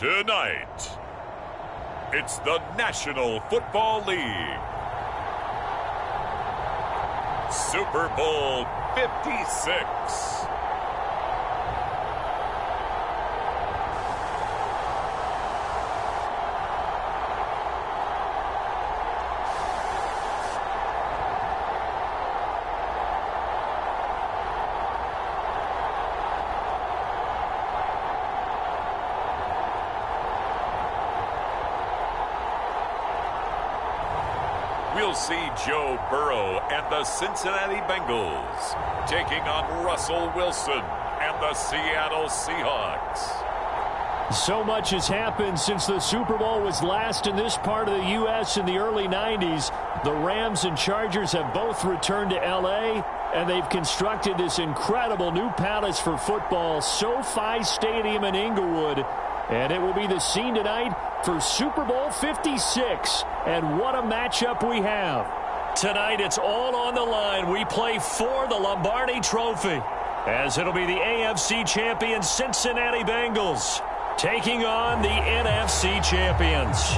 Tonight, it's the National Football League. Super Bowl 56. We'll see Joe Burrow and the Cincinnati Bengals taking on Russell Wilson and the Seattle Seahawks. So much has happened since the Super Bowl was last in this part of the U.S. in the early 90s. The Rams and Chargers have both returned to L.A., and they've constructed this incredible new palace for football, SoFi Stadium in Inglewood. And it will be the scene tonight for Super Bowl 56. And what a matchup we have. Tonight it's all on the line. We play for the Lombardi Trophy, as it'll be the AFC champion Cincinnati Bengals taking on the NFC champions.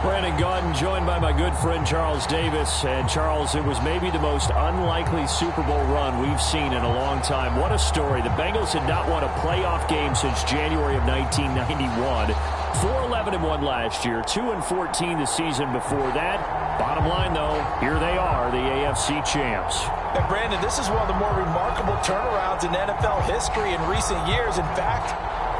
Brandon Gaudin joined by my good friend Charles Davis. And Charles, it was maybe the most unlikely Super Bowl run we've seen in a long time. What a story. The Bengals had not won a playoff game since January of 1991. 4-11-1 last year, 2-14 the season before that. Bottom line, though, here they are, the AFC champs. And Brandon, this is one of the more remarkable turnarounds in NFL history in recent years. In fact,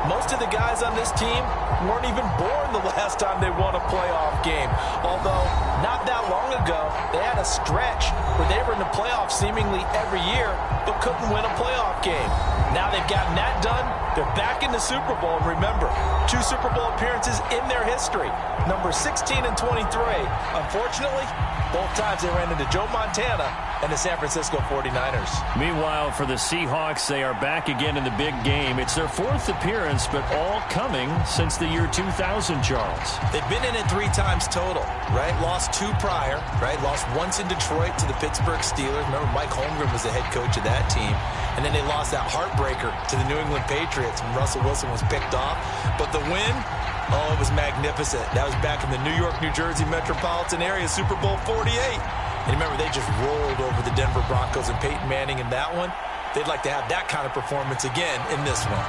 most of the guys on this team weren't even born the last time they won a playoff game. Although, not that long ago, they had a stretch where they were in the playoffs seemingly every year, but couldn't win a playoff game. Now they've gotten that done. They're back in the Super Bowl. And remember, 2 Super Bowl appearances in their history. Number 16 and 23. Unfortunately, both times they ran into Joe Montana and the San Francisco 49ers. Meanwhile, for the Seahawks, they are back again in the big game. It's their 4th appearance, but all coming since the year 2000, Charles. They've been in it 3 times total, right? Lost 2 prior, right? Lost once in Detroit to the Pittsburgh Steelers. Remember, Mike Holmgren was the head coach of that team. And then they lost that heartbreaker to the New England Patriots when Russell Wilson was picked off. But the win, oh, it was magnificent. That was back in the New York, New Jersey metropolitan area, Super Bowl 48. And remember, they just rolled over the Denver Broncos and Peyton Manning in that one. They'd like to have that kind of performance again in this one.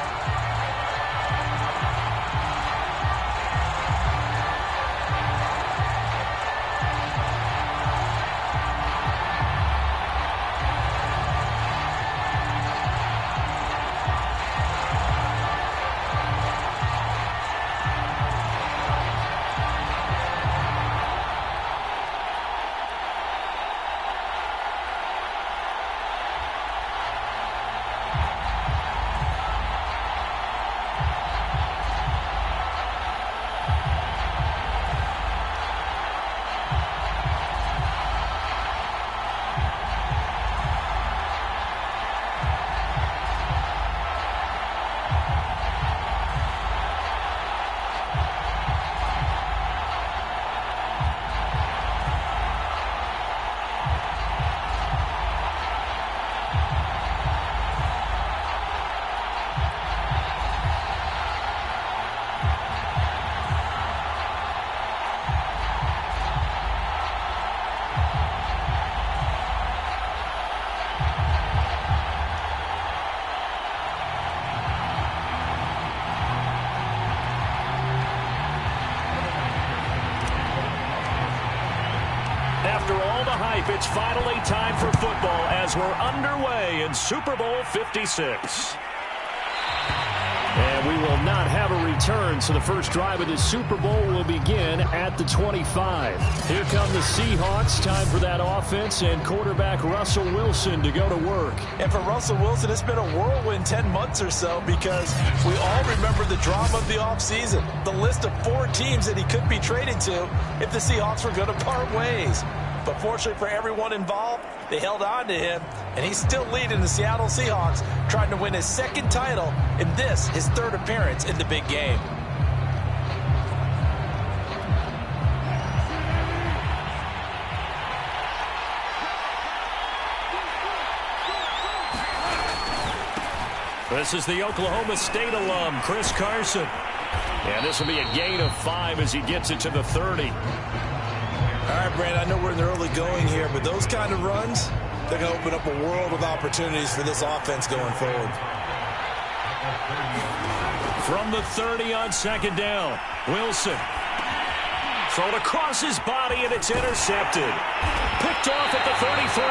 After all the hype, it's finally time for football as we're underway in Super Bowl 56. And we will not have a return, so the first drive of the Super Bowl will begin at the 25. Here come the Seahawks. Time for that offense and quarterback Russell Wilson to go to work. And for Russell Wilson, it's been a whirlwind 10 months or so because we all remember the drama of the offseason, the list of 4 teams that he could be traded to if the Seahawks were going to part ways. But fortunately for everyone involved, they held on to him, and he's still leading the Seattle Seahawks, trying to win his 2nd title in this, his 3rd appearance in the big game. This is the Oklahoma State alum, Chris Carson. And this will be a gain of 5 as he gets it to the 30. All right, Brandon, I know we're in the early going here, but those kind of runs, they're going to open up a world of opportunities for this offense going forward. From the 30 on second down, Wilson. Thrown across his body, and it's intercepted. Picked off at the 33.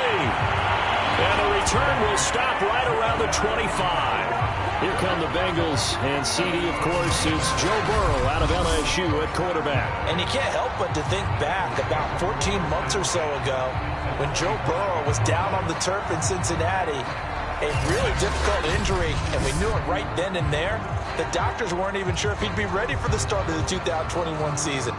And the return will stop right around the 25. Here come the Bengals, and CD, of course, is Joe Burrow out of LSU at quarterback. And you can't help but to think back about 14 months or so ago when Joe Burrow was down on the turf in Cincinnati, a really difficult injury, and we knew it right then and there. The doctors weren't even sure if he'd be ready for the start of the 2021 season.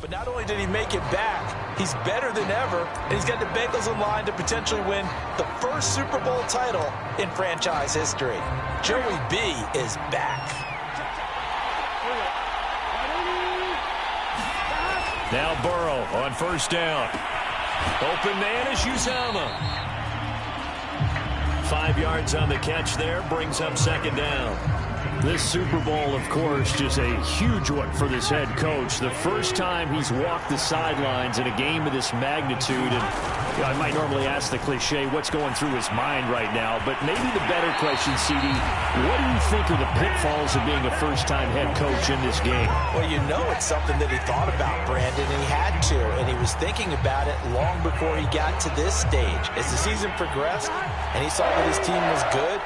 But not only did he make it back, he's better than ever, and he's got the Bengals in line to potentially win the first Super Bowl title in franchise history. Joey B is back. Now Burrow on first down. Open man is Uzama. 5 yards on the catch there, brings up second down. This Super Bowl, of course, is a huge one for this head coach. The first time he's walked the sidelines in a game of this magnitude. And you know, I might normally ask the cliche, what's going through his mind right now? But maybe the better question, CD, what do you think are the pitfalls of being a first-time head coach in this game? Well, you know it's something that he thought about, Brandon, and he had to. And he was thinking about it long before he got to this stage. As the season progressed and he saw that his team was good,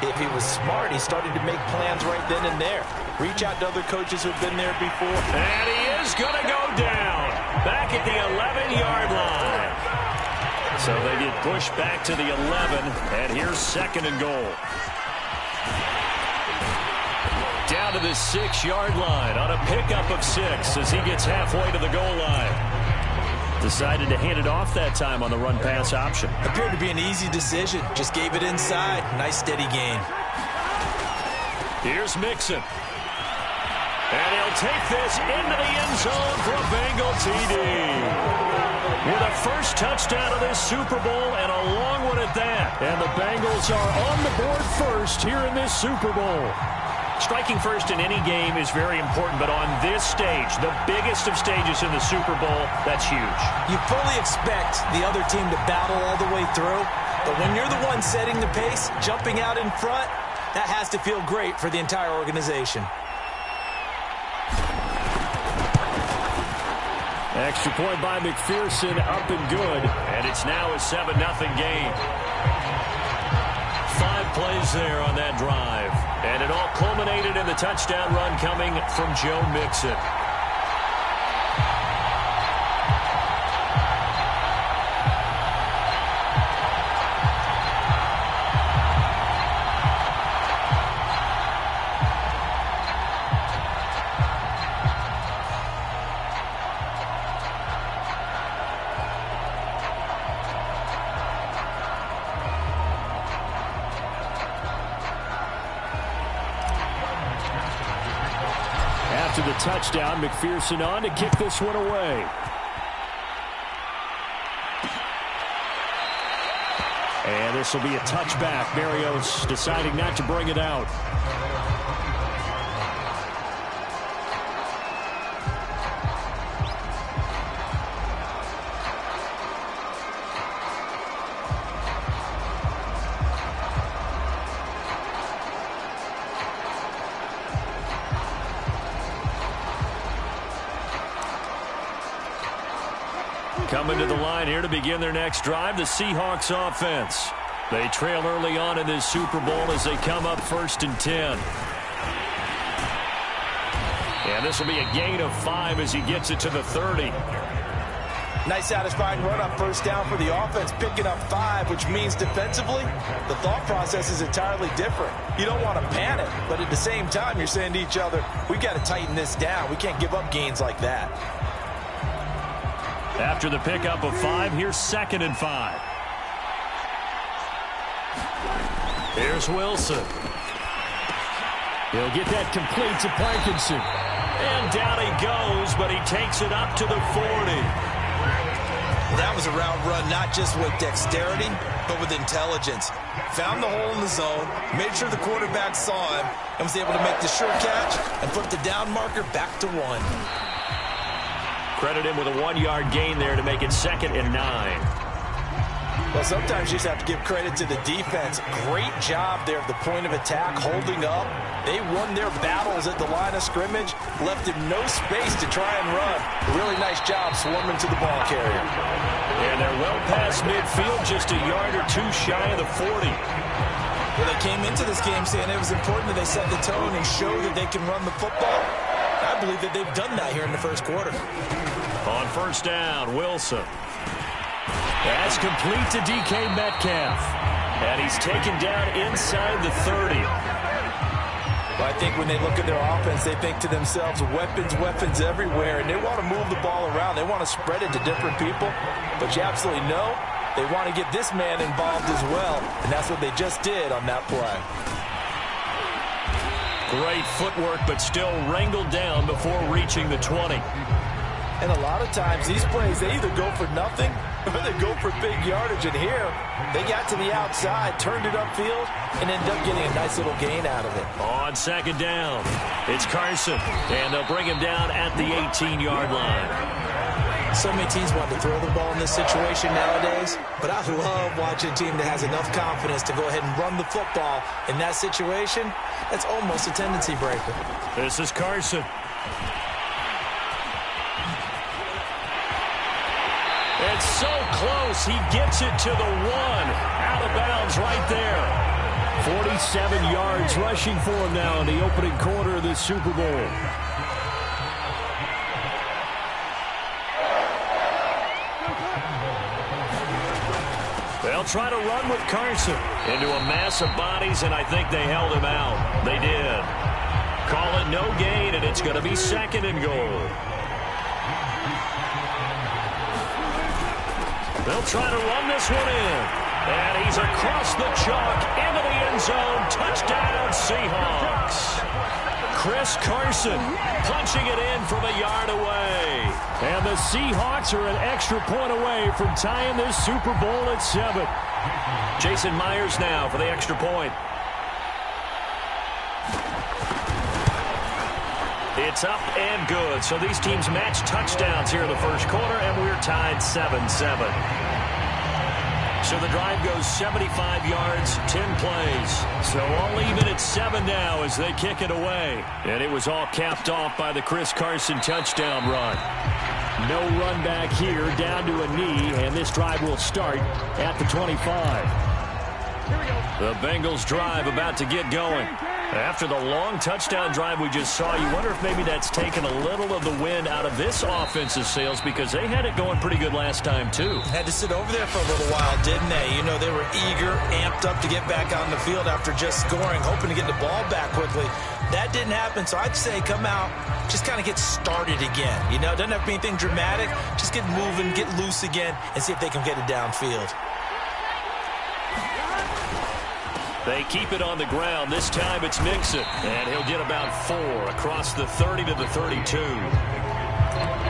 if he was smart, he started to make plans right then and there. Reach out to other coaches who've been there before. And he is going to go down back at the 11-yard line. So they get pushed back to the 11, and here's second and goal. Down to the 6-yard line on a pickup of 6 as he gets halfway to the goal line. Decided to hand it off that time on the run-pass option. Appeared to be an easy decision. Just gave it inside. Nice steady gain. Here's Mixon. And he'll take this into the end zone for a Bengal TD. With a first touchdown of this Super Bowl and a long one at that. And the Bengals are on the board first here in this Super Bowl. Striking first in any game is very important, but on this stage, the biggest of stages in the Super Bowl, that's huge. You fully expect the other team to battle all the way through, but when you're the one setting the pace, jumping out in front, that has to feel great for the entire organization. Extra point by McPherson, up and good, and it's now a 7-0 game. 5 plays there on that drive. And it all culminated in the touchdown run coming from Joe Mixon. After the touchdown, McPherson on to kick this one away. And this will be a touchback. Mario's deciding not to bring it out. Coming to the line here to begin their next drive, the Seahawks offense. They trail early on in this Super Bowl as they come up 1st and 10. And this will be a gain of 5 as he gets it to the 30. Nice satisfying run on first down for the offense, picking up 5, which means defensively, the thought process is entirely different. You don't want to panic, but at the same time, you're saying to each other, we've got to tighten this down. We can't give up gains like that. After the pickup of 5, here's 2nd and 5. Here's Wilson. He'll get that complete to Parkinson. And down he goes, but he takes it up to the 40. That was a route run not just with dexterity, but with intelligence. Found the hole in the zone, made sure the quarterback saw him, and was able to make the sure catch and put the down marker back to 1. Credit him with a 1-yard gain there to make it 2nd and 9. Well, sometimes you just have to give credit to the defense. Great job there at the point of attack, holding up. They won their battles at the line of scrimmage, left him no space to try and run. Really nice job swarming to the ball carrier. And they're well past midfield, just a yard or 2 shy of the 40. Well, they came into this game saying it was important that they set the tone and show that they can run the football. I believe that they've done that here in the first quarter. On first down, Wilson. That's complete to DK Metcalf. And he's taken down inside the 30. Well, I think when they look at their offense, they think to themselves, weapons, weapons everywhere, and they want to move the ball around. They want to spread it to different people, but you absolutely know they want to get this man involved as well, and that's what they just did on that play. Great footwork, but still wrangled down before reaching the 20. And a lot of times, these plays, they either go for nothing or they go for big yardage. And here, they got to the outside, turned it upfield, and ended up getting a nice little gain out of it. On 2nd down, it's Carson, and they'll bring him down at the 18-yard line. So many teams want to throw the ball in this situation nowadays, but I love watching a team that has enough confidence to go ahead and run the football in that situation. That's almost a tendency breaker. This is Carson. It's so close. He gets it to the 1. Out of bounds right there. 47 yards rushing for him now in the opening quarter of the Super Bowl. They'll try to run with Carson into a mass of bodies, and I think they held him out. They did. Call it no gain, and it's going to be 2nd and goal. They'll try to run this one in. And he's across the chalk into the end zone. Touchdown, Seahawks. Chris Carson punching it in from a yard away. And the Seahawks are an extra point away from tying this Super Bowl at 7. Jason Myers now for the extra point. It's up and good. So these teams match touchdowns here in the first quarter, and we're tied 7-7. So the drive goes 75 yards, 10 plays. So all even at 7 now as they kick it away. And it was all capped off by the Chris Carson touchdown run. No run back here, down to a knee, and this drive will start at the 25. The Bengals drive about to get going. After the long touchdown drive we just saw, you wonder if maybe that's taken a little of the wind out of this offensive sails, because they had it going pretty good last time, too. Had to sit over there for a little while, didn't they? You know, they were eager, amped up to get back on the field after just scoring, hoping to get the ball back quickly. That didn't happen, so I'd say come out, just kind of get started again. You know, it doesn't have to be anything dramatic. Just get moving, get loose again, and see if they can get it downfield. They keep it on the ground. This time it's Mixon. And he'll get about 4 across the 30 to the 32.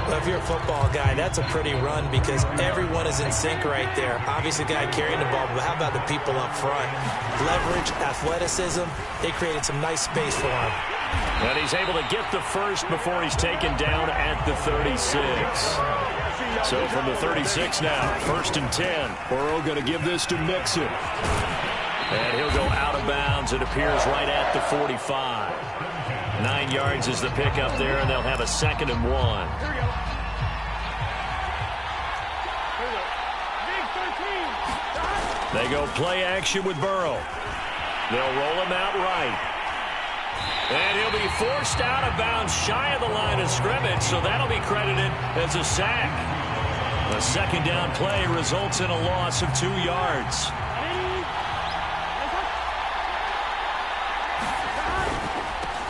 Well, if you're a football guy, that's a pretty run because everyone is in sync right there. Obviously, the guy carrying the ball, but how about the people up front? Leverage, athleticism, they created some nice space for him. And he's able to get the first before he's taken down at the 36. So from the 36 now, 1st and 10. Burrow going to give this to Mixon. And he'll go out of bounds. It appears right at the 45. 9 yards is the pickup there, and they'll have a 2nd and 1. They go play action with Burrow. They'll roll him out right. And he'll be forced out of bounds shy of the line of scrimmage, so that'll be credited as a sack. A second down play results in a loss of 2 yards.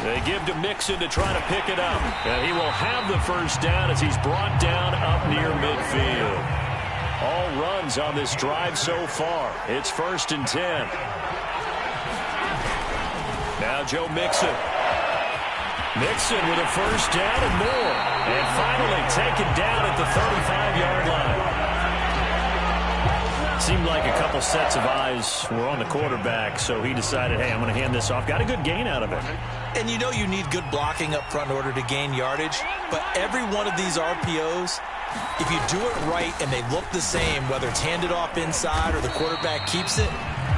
They give to Mixon to try to pick it up. And he will have the first down as he's brought down up near midfield. All runs on this drive so far. It's 1st and 10. Now Joe Mixon. Mixon with a first down and more. And finally taken down at the 35-yard line. Seemed like a couple sets of eyes were on the quarterback, so he decided, hey, I'm going to hand this off. Got a good gain out of it. And you know you need good blocking up front in order to gain yardage. But every one of these RPOs, if you do it right and they look the same, whether it's handed off inside or the quarterback keeps it,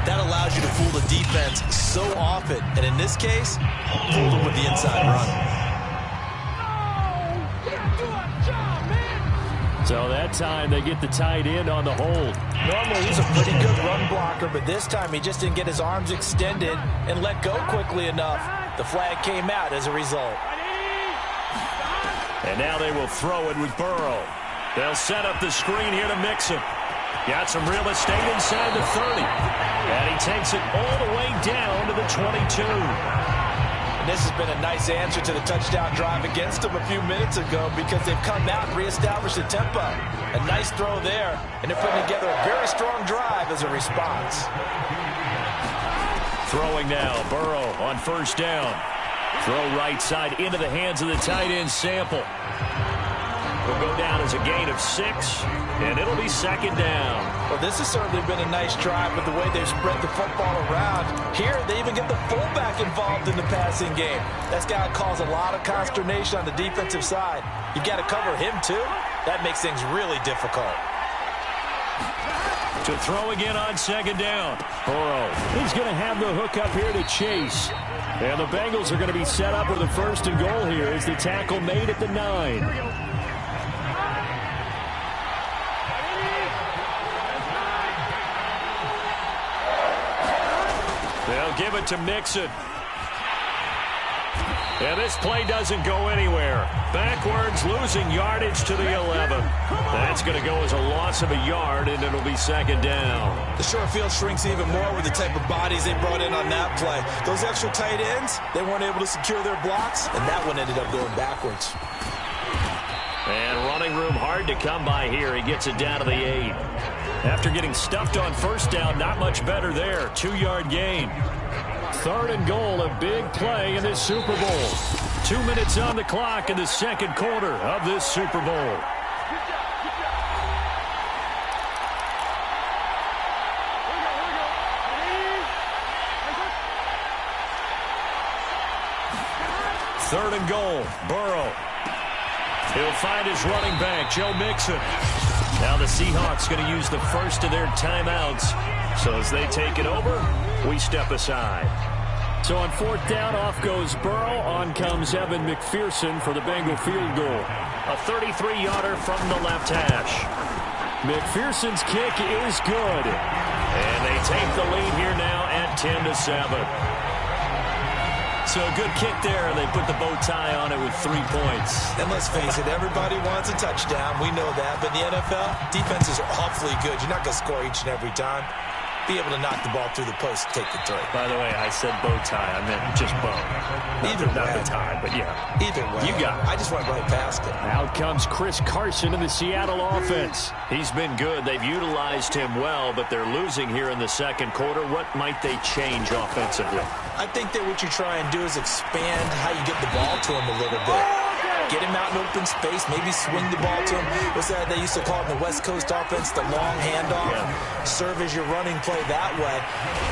that allows you to fool the defense so often. And in this case, fooled them with the inside run. So that time they get the tight end on the hold. Normally he's a pretty good run blocker, but this time he just didn't get his arms extended and let go quickly enough. The flag came out as a result. And now they will throw it with Burrow. They'll set up the screen here to Mixon. Got some real estate inside the 30. And he takes it all the way down to the 22. And this has been a nice answer to the touchdown drive against them a few minutes ago because they've come out and reestablished the tempo. A nice throw there, and they're putting together a very strong drive as a response. Throwing now, Burrow on first down. Throw right side into the hands of the tight end, Sample. Will go down as a gain of 6, and it'll be second down. Well, this has certainly been a nice drive with the way they've spread the football around. Here, they even get the fullback involved in the passing game. That's got to cause a lot of consternation on the defensive side. You've got to cover him, too. That makes things really difficult. To throw again on second down. Burrow, he's going to have the hook up here to Chase. And the Bengals are going to be set up with a 1st and goal here as the tackle made at the 9. They'll give it to Mixon. And this play doesn't go anywhere. Backwards, losing yardage to the 11. That's going to go as a loss of a yard, and it'll be second down. The short field shrinks even more with the type of bodies they brought in on that play. Those extra tight ends, they weren't able to secure their blocks, and that one ended up going backwards. And running room hard to come by here. He gets it down to the 8. After getting stuffed on first down, not much better there. 2-yard gain. 3rd and goal, a big play in this Super Bowl. 2 minutes on the clock in the second quarter of this Super Bowl. Third and goal, Burrow. He'll find his running back, Joe Mixon. Now the Seahawks going to use the first of their timeouts. So as they take it over, we step aside. So on 4th down, off goes Burrow. On comes Evan McPherson for the Bengal field goal. A 33-yarder from the left hash. McPherson's kick is good. And they take the lead here now at 10-7. So a good kick there. They put the bow tie on it with 3 points. And let's face it, everybody wants a touchdown. We know that. But in the NFL, defenses are awfully good. You're not going to score each and every time. Be able to knock the ball through the post and take the throw. By the way, I said bow tie. I meant just bow. Either way. Not the tie, but yeah. Either way. You got it. I just went right past it. Out comes Chris Carson in the Seattle offense. He's been good. They've utilized him well, but they're losing here in the second quarter. What might they change offensively? I think that what you try and do is expand how you get the ball to him a little bit. Get him out in open space, maybe swing the ball to him. What's that they used to call it in the West Coast offense, the long handoff. Yeah. Serve as your running play that way,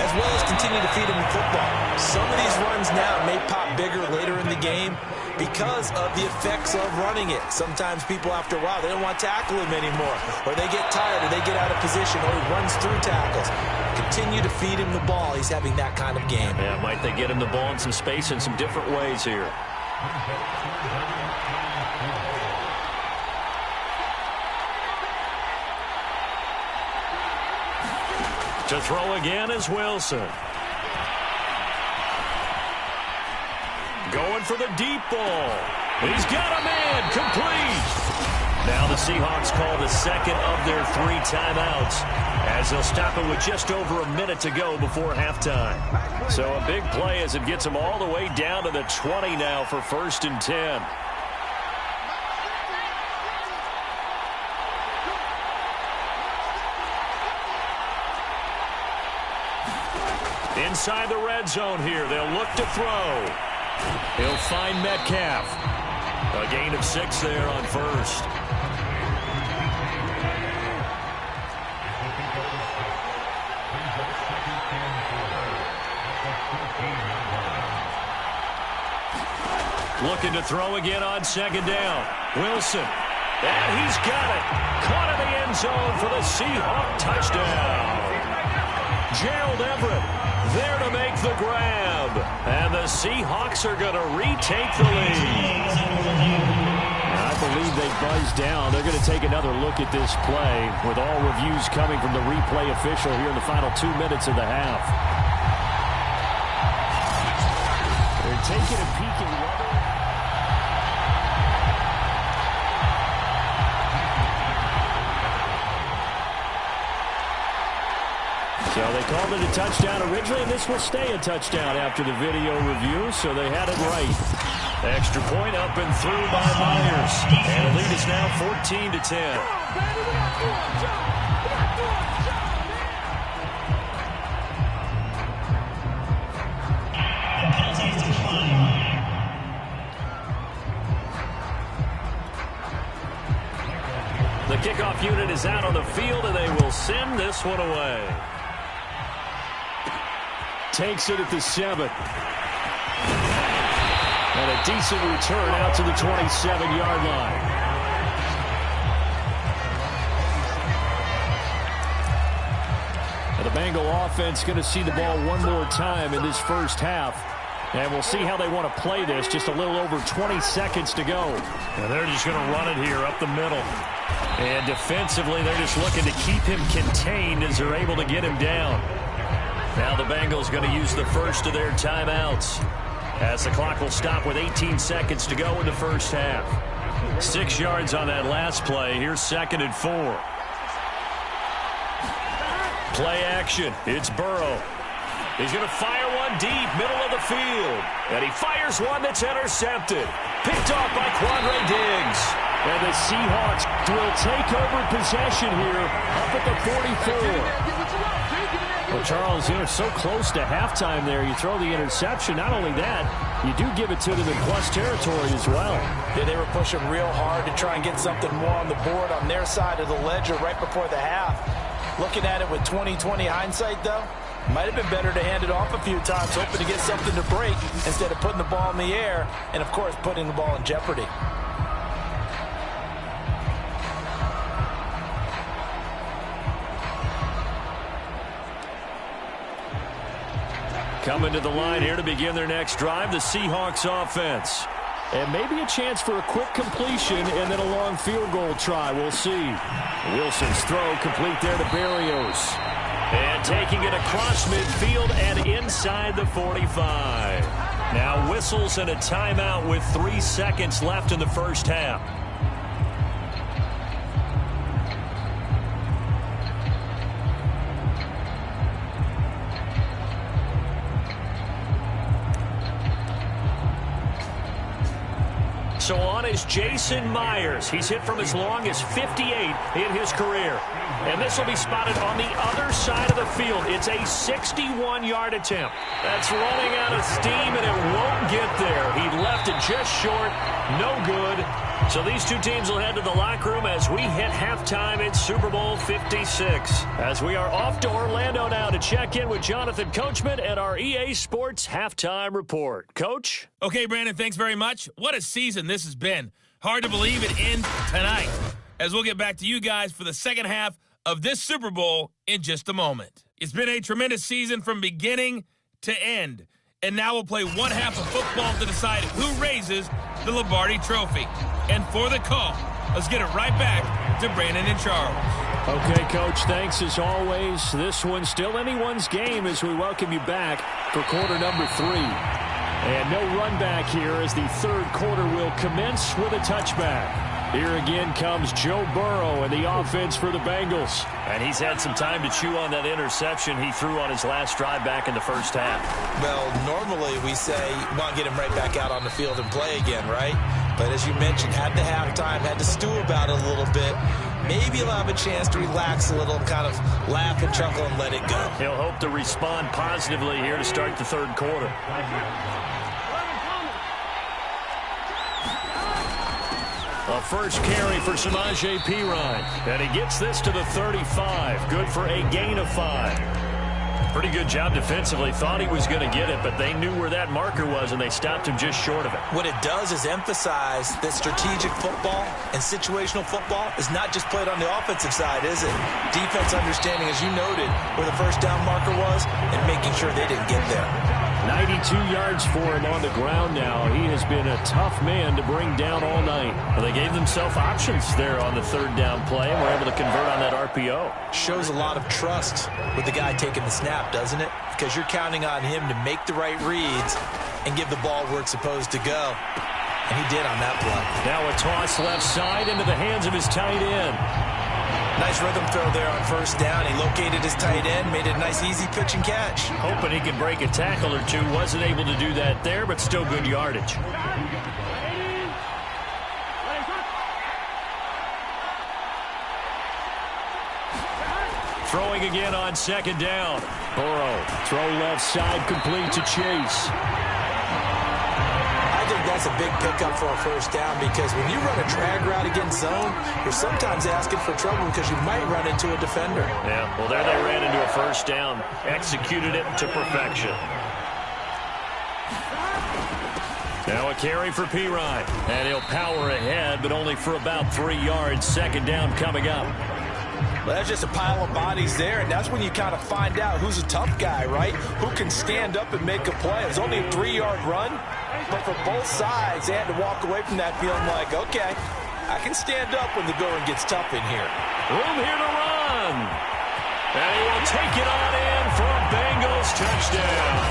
as well as continue to feed him the football. Some of these runs now may pop bigger later in the game because of the effects of running it. Sometimes people, after a while, they don't want to tackle him anymore, or they get tired, or they get out of position, or he runs through tackles. Continue to feed him the ball. He's having that kind of game. Yeah, might they get him the ball in some space in some different ways here. To throw again is Wilson. for the deep ball. He's got a man, complete. Now the Seahawks call the second of their 3 timeouts as they'll stop it with just over a minute to go before halftime. So a big play as it gets them all the way down to the 20 now for 1st and 10. Inside the red zone here, they'll look to throw. He'll find Metcalf. A gain of 6 there on 1st. Looking to throw again on 2nd down. Wilson. And he's got it. Caught in the end zone for the Seahawk touchdown. Gerald Everett there to make the grab. And the Seahawks are going to retake the lead. I believe they buzzed down. They're going to take another look at this play with all reviews coming from the replay official here in the final 2 minutes of the half. They're taking a peek at whether... So they called it a touchdown originally, and this will stay a touchdown after the video review, so they had it right. Extra point up and through by Myers. And the lead is now 14-10. The kickoff unit is out on the field, and they will send this one away. Takes it at the 7. And a decent return out to the 27-yard line. And the Bengal offense going to see the ball one more time in this first half. And we'll see how they want to play this. Just a little over 20 seconds to go. And they're just going to run it here up the middle. And defensively, they're just looking to keep him contained as they're able to get him down. Now the Bengals going to use the first of their timeouts as the clock will stop with 18 seconds to go in the first half. 6 yards on that last play. Here's 2nd and 4. Play action. It's Burrow. He's going to fire one deep, middle of the field. And he fires one that's intercepted. Picked off by Quandre Diggs. And the Seahawks will take over possession here up at the 44. Well, Charles, you're so close to halftime there. You throw the interception. Not only that, you do give it to them in plus territory as well. Yeah, they were pushing real hard to try and get something more on the board on their side of the ledger right before the half. Looking at it with 20/20 hindsight, though, might have been better to hand it off a few times, hoping to get something to break instead of putting the ball in the air and, of course, putting the ball in jeopardy. Coming to the line here to begin their next drive, the Seahawks offense. And maybe a chance for a quick completion and then a long field goal try. We'll see. Wilson's throw complete there to Berrios. And taking it across midfield and inside the 45. Now whistles and a timeout with 3 seconds left in the first half. So on is Jason Myers. He's hit from as long as 58 in his career. And this will be spotted on the other side of the field. It's a 61-yard attempt. That's running out of steam, and it won't get there. He left it just short. No good. So these two teams will head to the locker room as we hit halftime in Super Bowl 56. As we are off to Orlando now to check in with Jonathan Coachman and our EA Sports Halftime Report. Coach? Okay, Brandon, thanks very much. What a season this has been. Hard to believe it ends tonight, as we'll get back to you guys for the second half of this Super Bowl in just a moment. It's been a tremendous season from beginning to end, and now we'll play one half of football to decide who raises the Lombardi Trophy. And for the call, let's get it right back to Brandon and Charles. Okay, Coach, thanks as always. This one's still anyone's game as we welcome you back for quarter number 3. And no run back here as the third quarter will commence with a touchback. Here again comes Joe Burrow and the offense for the Bengals. And he's had some time to chew on that interception he threw on his last drive back in the first half. Well, normally we say, well, get him right back out on the field and play again, right? But as you mentioned, had the halftime, had to stew about it a little bit. Maybe he'll have a chance to relax a little, kind of laugh and chuckle and let it go. He'll hope to respond positively here to start the third quarter. A first carry for Samaje Perine. And he gets this to the 35. Good for a gain of 5. Pretty good job defensively. Thought he was going to get it, but they knew where that marker was, and they stopped him just short of it. What it does is emphasize that strategic football and situational football is not just played on the offensive side, is it? Defense understanding, as you noted, where the first down marker was and making sure they didn't get there. 92 yards for him on the ground now. He has been a tough man to bring down all night. Well, they gave themselves options there on the third down play and were able to convert on that RPO. Shows a lot of trust with the guy taking the snap, doesn't it? Because you're counting on him to make the right reads and give the ball where it's supposed to go. And he did on that play. Now a toss left side into the hands of his tight end. Nice rhythm throw there on first down. He located his tight end, made it a nice easy pitch and catch. Hoping he could break a tackle or two. Wasn't able to do that there, but still good yardage. Throwing again on second down. Burrow, throw left side, complete to Chase. I think that's a big pickup for a first down because when you run a drag route against zone, you're sometimes asking for trouble because you might run into a defender. Yeah, well, there they ran into a first down. Executed it to perfection. Now a carry for Perine. And he'll power ahead, but only for about 3 yards. Second down coming up. Well, that's just a pile of bodies there, and that's when you kind of find out who's a tough guy, right? Who can stand up and make a play. It was only a 3-yard run, but for both sides, they had to walk away from that feeling like, okay, I can stand up when the going gets tough in here. Room here to run. And he will take it on in for a Bengals touchdown.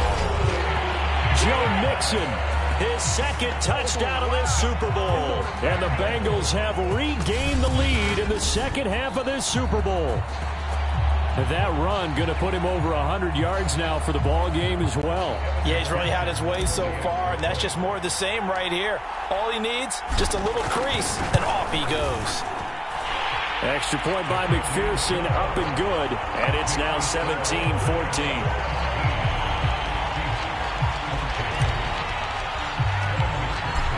Joe Mixon, his second touchdown of this Super Bowl. And the Bengals have regained the lead in the second half of this Super Bowl. And that run going to put him over 100 yards now for the ball game as well. Yeah, he's really had his way so far, and that's just more of the same right here. All he needs, just a little crease, and off he goes. Extra point by McPherson, up and good. And it's now 17-14.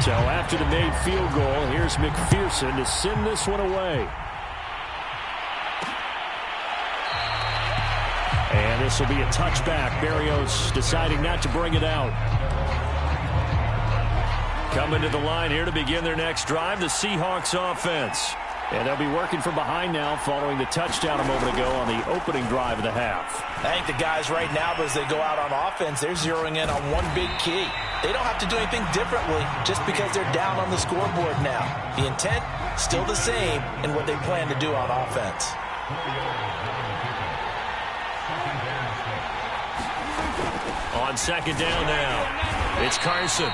So after the made field goal, here's McPherson to send this one away. And this will be a touchback. Berrios deciding not to bring it out. Coming to the line here to begin their next drive, the Seahawks offense. And they'll be working from behind now following the touchdown a moment ago on the opening drive of the half. I think the guys right now, as they go out on offense, they're zeroing in on one big key. They don't have to do anything differently just because they're down on the scoreboard now. The intent, still the same in what they plan to do on offense. On second down now, it's Carson.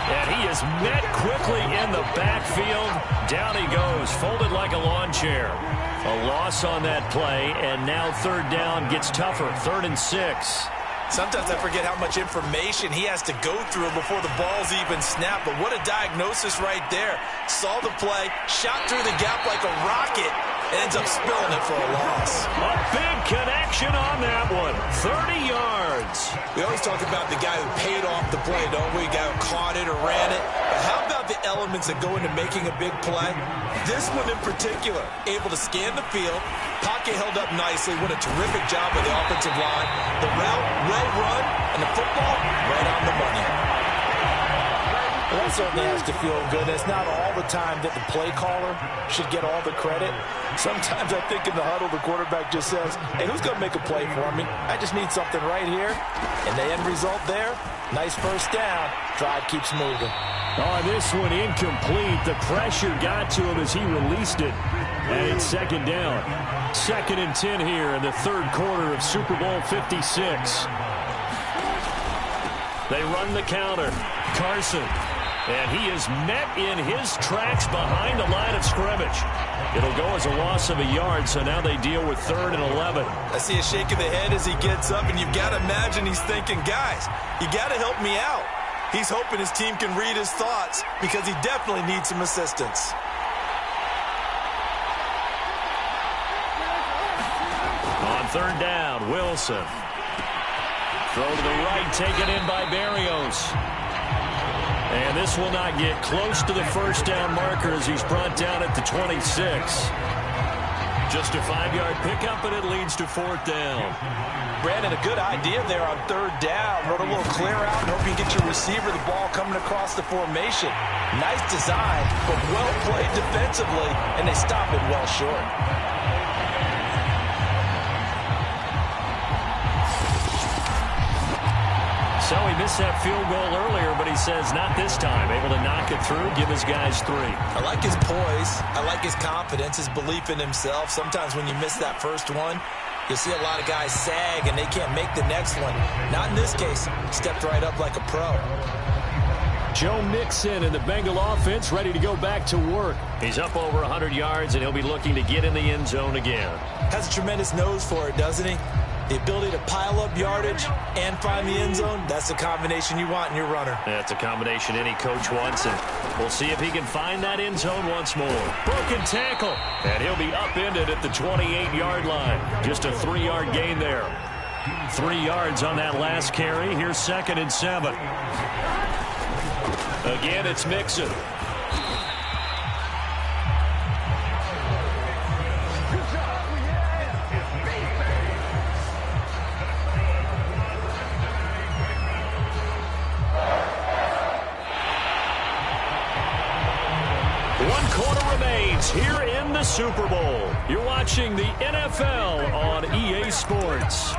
And he is met quickly in the backfield. Down he goes, folded like a lawn chair. A loss on that play, and now third down gets tougher. 3rd and 6. Sometimes I forget how much information he has to go through before the ball's even snapped. But what a diagnosis right there. Saw the play, shot through the gap like a rocket, and ends up spilling it for a loss. A big connection on that one. 30 yards. We always talk about the guy who paid off the play, don't we? The guy who caught it or ran it. But how about the elements that go into making a big play? This one in particular, able to scan the field, pocket held up nicely. What a terrific job of the offensive line. The route, well run, and the football right on the money. Well, that certainly has to feel good. It's not all the time that the play caller should get all the credit. Sometimes I think in the huddle, the quarterback just says, hey, who's going to make a play for me? I just need something right here. And the end result there, nice first down. Drive keeps moving. Oh, this one incomplete. The pressure got to him as he released it. And it's second down. 2nd and 10 here in the third quarter of Super Bowl 56. They run the counter. Carson. And he is met in his tracks behind the line of scrimmage. It'll go as a loss of a yard, so now they deal with 3rd and 11. I see a shake of the head as he gets up, and you've got to imagine he's thinking, guys, you got to help me out. He's hoping his team can read his thoughts because he definitely needs some assistance. On 3rd down, Wilson. Throw to the right, taken in by Berrios. And this will not get close to the first down marker as he's brought down at the 26. Just a 5-yard pickup, and it leads to 4th down. Brandon, a good idea there on 3rd down. Run a little clear out and hope you get your receiver the ball coming across the formation. Nice design, but well played defensively, and they stop it well short. So he missed that field goal earlier, but he says not this time. Able to knock it through, give his guys 3. I like his poise. I like his confidence, his belief in himself. Sometimes when you miss that first one, you'll see a lot of guys sag and they can't make the next one. Not in this case. Stepped right up like a pro. Joe Mixon and the Bengal offense ready to go back to work. He's up over 100 yards, and he'll be looking to get in the end zone again. Has a tremendous nose for it, doesn't he? The ability to pile up yardage and find the end zone, that's the combination you want in your runner. That's a combination any coach wants, and we'll see if he can find that end zone once more. Broken tackle, and he'll be upended at the 28-yard line. Just a 3-yard gain there. 3 yards on that last carry. Here's 2nd and 7. Again, it's Mixon. Here in the Super Bowl, you're watching the NFL on EA Sports.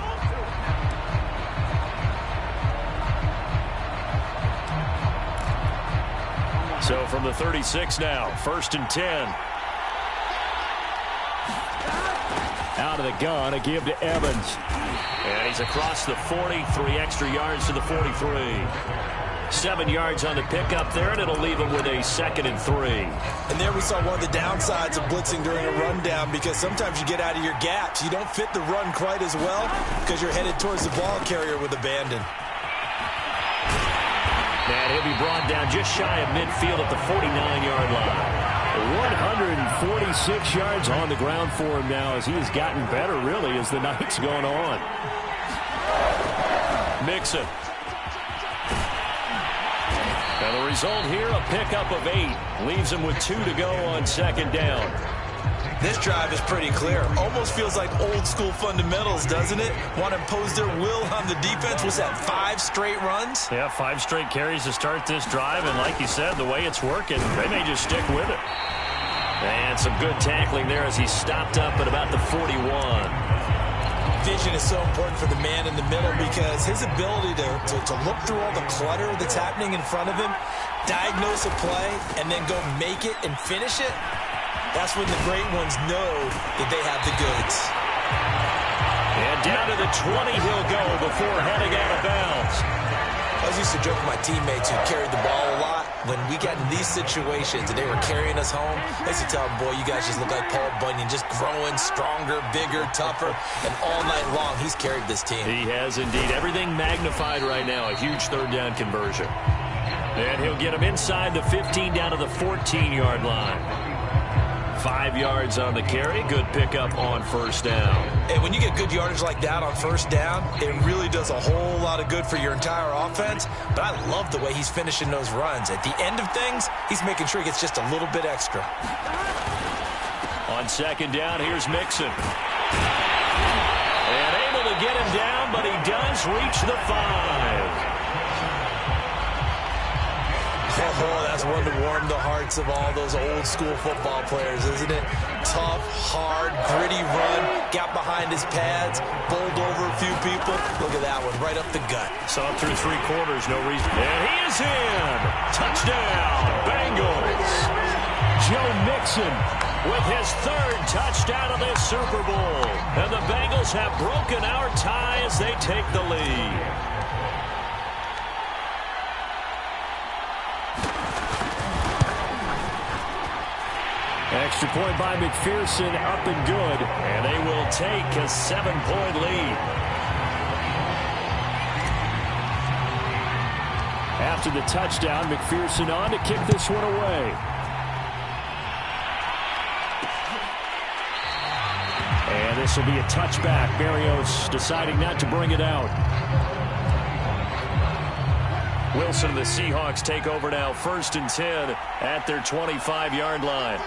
So from the 36 now, 1st and 10. Out of the gun, a give to Evans. And he's across the 40, 3 extra yards to the 43. 7 yards on the pickup there, and it'll leave him with a 2nd and 3. And there we saw one of the downsides of blitzing during a rundown, because sometimes you get out of your gaps. You don't fit the run quite as well because you're headed towards the ball carrier with abandon. And he'll be brought down just shy of midfield at the 49-yard line. 146 yards on the ground for him now as he has gotten better, really, as the night's gone on. Mixon. And the result here, a pickup of 8. Leaves him with 2 to go on 2nd down. This drive is pretty clear. Almost feels like old school fundamentals, doesn't it? Want to impose their will on the defense. Was that 5 straight runs? Yeah, 5 straight carries to start this drive. And like you said, the way it's working, they may just stick with it. And some good tackling there as he stopped up at about the 41. Vision is so important for the man in the middle because his ability to look through all the clutter that's happening in front of him, diagnose a play, and then go make it and finish it, that's when the great ones know that they have the goods. And down to the 20 he'll go before heading out of bounds. I was used to joke with my teammates who carried the ball a lot. When we got in these situations and they were carrying us home, I used to tell them, boy, you guys just look like Paul Bunyan, just growing stronger, bigger, tougher, and all night long he's carried this team. He has indeed. Everything magnified right now, a huge 3rd down conversion. And he'll get him inside the 15 down to the 14-yard line. 5 yards on the carry. Good pickup on 1st down. And when you get good yardage like that on 1st down, it really does a whole lot of good for your entire offense. But I love the way he's finishing those runs. At the end of things, he's making sure he gets just a little bit extra. On 2nd down, here's Mixon. And able to get him down, but he does reach the 5. Oh, that's one to warm the hearts of all those old school football players, isn't it? Tough, hard, gritty run, got behind his pads, bowled over a few people. Look at that one, right up the gut. Saw it through 3 quarters, no reason. And he is in. Touchdown, Bengals. Joe Mixon with his 3rd touchdown of this Super Bowl. And the Bengals have broken our tie as they take the lead. Extra point by McPherson, up and good. And they will take a 7-point lead. After the touchdown, McPherson on to kick this one away. And this will be a touchback. Berrios deciding not to bring it out. Wilson and the Seahawks take over now, 1st and 10 at their 25-yard line.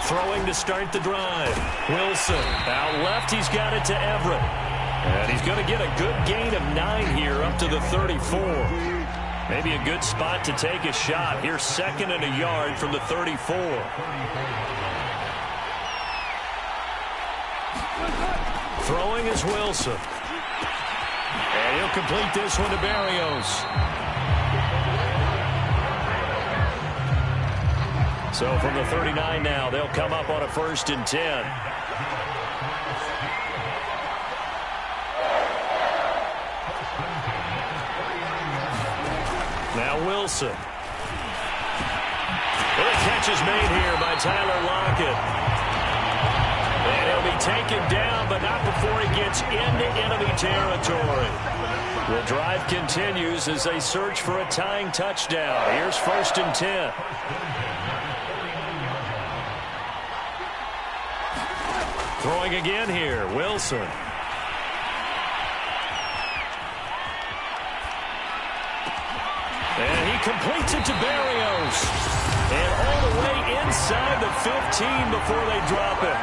Throwing to start the drive. Wilson out left. He's got it to Everett. And he's going to get a good gain of 9 here up to the 34. Maybe a good spot to take a shot. Here's 2nd and a yard from the 34. Throwing is Wilson. And he'll complete this one to Berrios. So from the 39 now, they'll come up on a 1st and 10. Now Wilson. Well, the catch is made here by Tyler Lockett. And he'll be taken down, but not before he gets into enemy territory. The drive continues as they search for a tying touchdown. Here's 1st and 10. Throwing again here, Wilson. And he completes it to Berrios. And all the way inside the 15 before they drop it.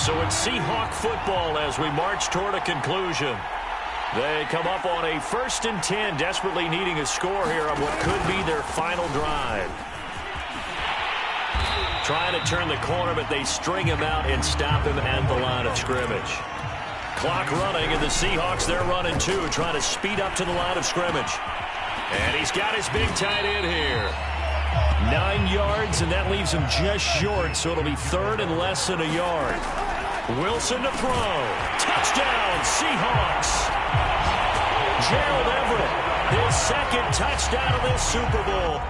So it's Seahawk football as we march toward a conclusion. They come up on a 1st and 10, desperately needing a score here on what could be their final drive. Trying to turn the corner, but they string him out and stop him at the line of scrimmage. Clock running, and the Seahawks, they're running too, trying to speed up to the line of scrimmage. And he's got his big tight end here. 9 yards, and that leaves him just short, so it'll be 3rd and less than a yard. Wilson to throw. Touchdown, Seahawks. Gerald Everett, his 2nd touchdown of this Super Bowl.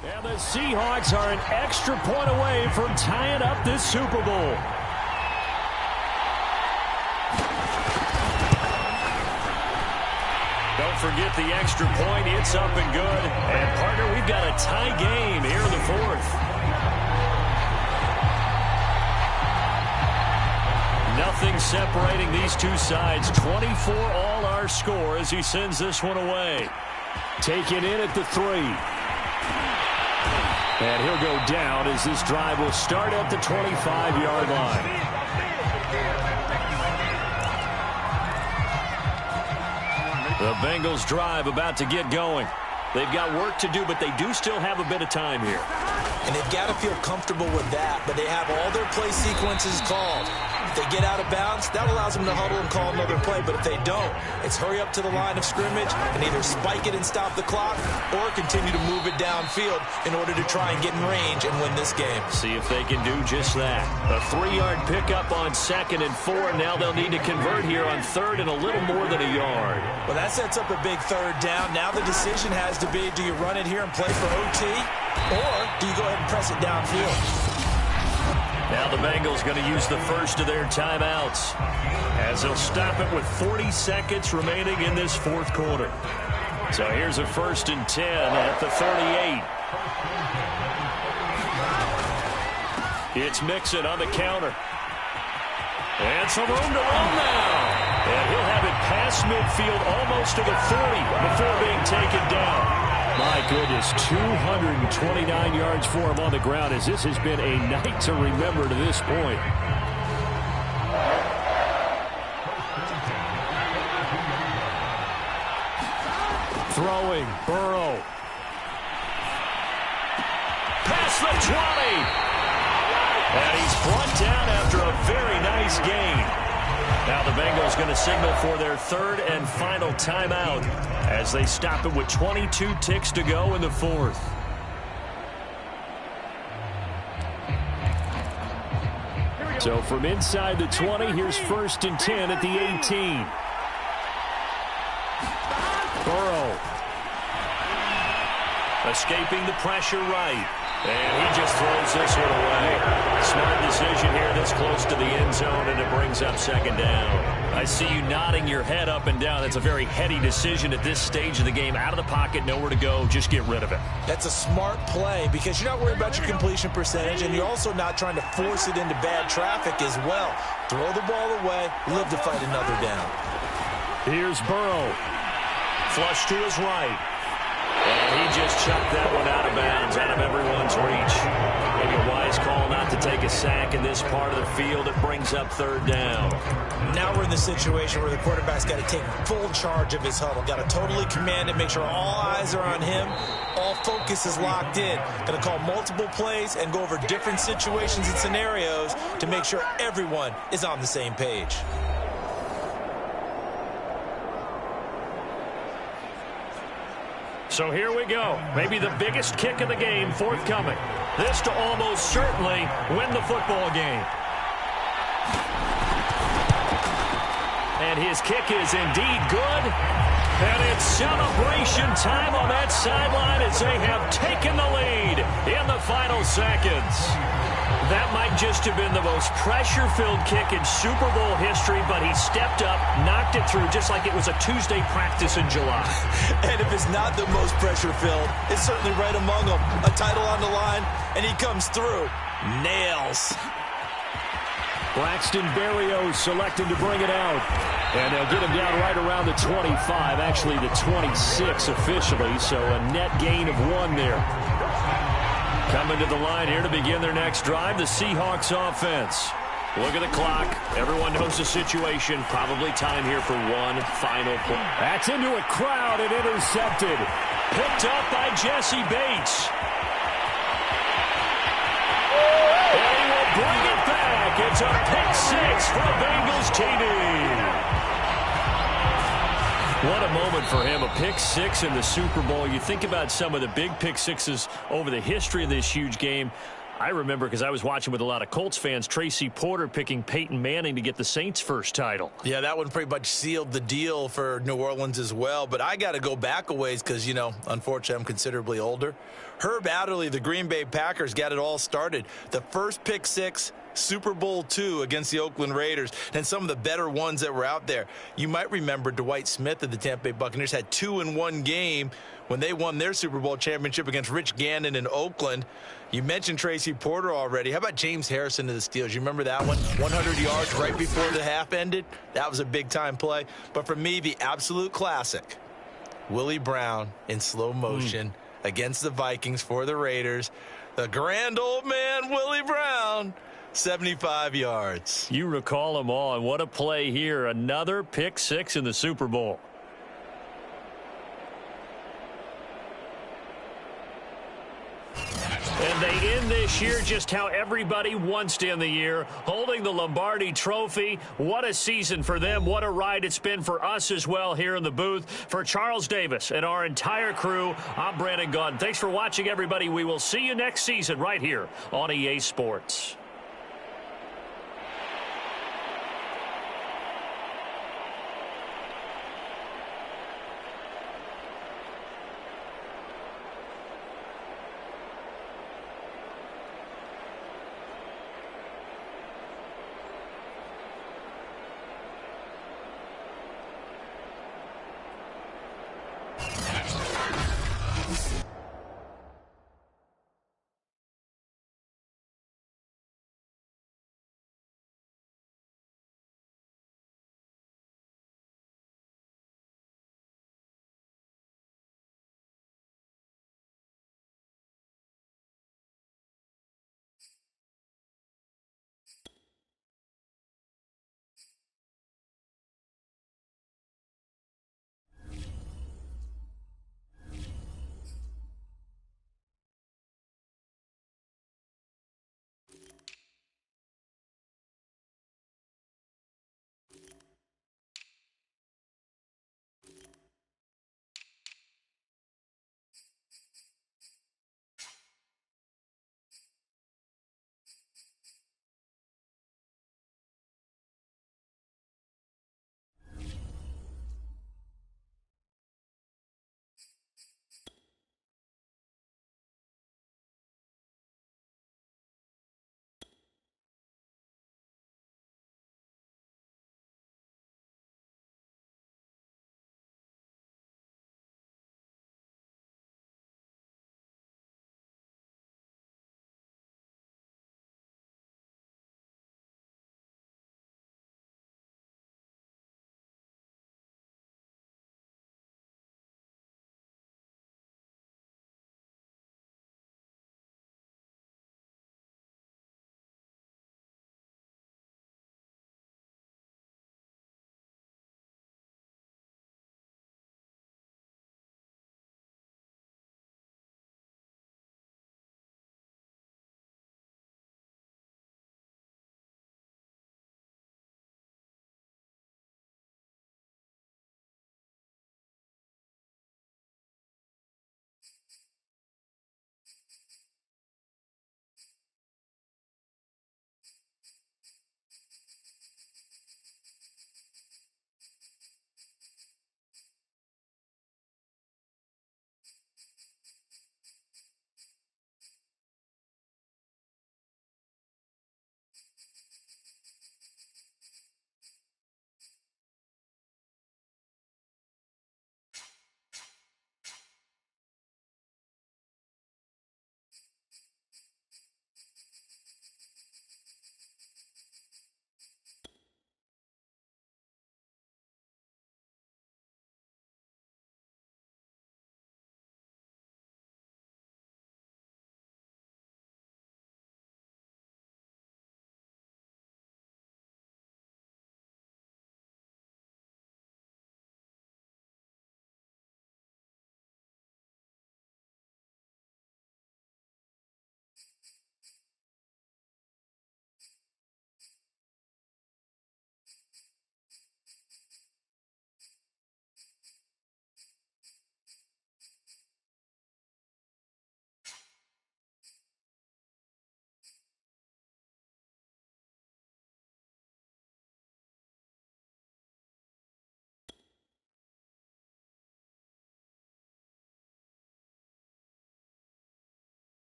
And the Seahawks are an extra point away from tying up this Super Bowl. Don't forget the extra point. It's up and good. And, partner, we've got a tie game here in the 4th. Nothing separating these two sides. 24 all our score as he sends this one away. Taken in at the 3. And he'll go down as this drive will start at the 25-yard line. The Bengals drive about to get going. They've got work to do, but they do still have a bit of time here. And they've got to feel comfortable with that, but they have all their play sequences called. If they get out of bounds, that allows them to huddle and call another play. But if they don't, it's hurry up to the line of scrimmage and either spike it and stop the clock or continue to move it downfield in order to try and get in range and win this game. See if they can do just that. A 3-yard pickup on 2nd and 4. Now they'll need to convert here on 3rd and a little more than a yard. Well, that sets up a big 3rd down. Now the decision has to be, do you run it here and play for OT, or do you go ahead and press it downfield? Now the Bengals going to use the first of their timeouts as they'll stop it with 40 seconds remaining in this 4th quarter. So here's a 1st and 10 at the 38. It's Mixon on the counter. And some room to run now. And he'll have it past midfield almost to the 40 before being taken down. My goodness, 229 yards for him on the ground, as this has been a night to remember to this point. Throwing, Burrow. Past the 20. And he's brought down after a very nice gain. Now the Bengals going to signal for their third and final timeout as they stop it with 22 ticks to go in the fourth. So from inside the 20, here's 1st and 10 at the 18. Burrow. Escaping the pressure right. And he just throws this one away. Smart decision here this close to the end zone, and it brings up 2nd down. I see you nodding your head up and down. That's a very heady decision at this stage of the game. Out of the pocket, nowhere to go. Just get rid of it. That's a smart play because you're not worried about your completion percentage, and you're also not trying to force it into bad traffic as well. Throw the ball away, live to fight another down. Here's Burrow. Flush to his right. And he just chucked that one out of bounds, out of everyone's reach. Maybe a wise call not to take a sack in this part of the field. It brings up 3rd down. Now we're in the situation where the quarterback's got to take full charge of his huddle. Got to totally command it, make sure all eyes are on him. All focus is locked in. Got to call multiple plays and go over different situations and scenarios to make sure everyone is on the same page. So here we go. Maybe the biggest kick of the game forthcoming. This to almost certainly win the football game. And his kick is indeed good. And it's celebration time on that sideline as they have taken the lead in the final seconds. That might just have been the most pressure-filled kick in Super Bowl history, but he stepped up, knocked it through just like it was a Tuesday practice in July. And if it's not the most pressure-filled, it's certainly right among them. A title on the line, and he comes through. Nails. Braxton Berrios selected to bring it out. And they'll get him down right around the 25, actually the 26 officially, so a net gain of 1 there. Coming to the line here to begin their next drive, the Seahawks offense. Look at the clock. Everyone knows the situation. Probably time here for one final play. That's into a crowd and intercepted. Picked up by Jesse Bates. And he will bring it back. It's a pick 6 for the Bengals TD. What a moment for him, a pick 6 in the Super Bowl. You think about some of the big pick 6s over the history of this huge game. I remember, because I was watching with a lot of Colts fans, Tracy Porter picking Peyton Manning to get the Saints' first title. Yeah, that one pretty much sealed the deal for New Orleans as well. But I got to go back a ways because, you know, unfortunately I'm considerably older. Herb Adderley, the Green Bay Packers, got it all started. The first pick 6, Super Bowl II against the Oakland Raiders, and some of the better ones that were out there. You might remember Dwight Smith of the Tampa Bay Buccaneers had 2 in one game when they won their Super Bowl championship against Rich Gannon in Oakland. You mentioned Tracy Porter already. How about James Harrison of the Steelers? You remember that one? 100 yards right before the half ended. That was a big-time play. But for me, the absolute classic, Willie Brown in slow motion against the Vikings for the Raiders. The grand old man, Willie Brown, 75 yards. You recall them all, and what a play here. Another pick 6 in the Super Bowl. And they end this year just how everybody wants to end the year, holding the Lombardi Trophy. What a season for them. What a ride it's been for us as well here in the booth. For Charles Davis and our entire crew, I'm Brandon Gaudin. Thanks for watching, everybody. We will see you next season right here on EA Sports.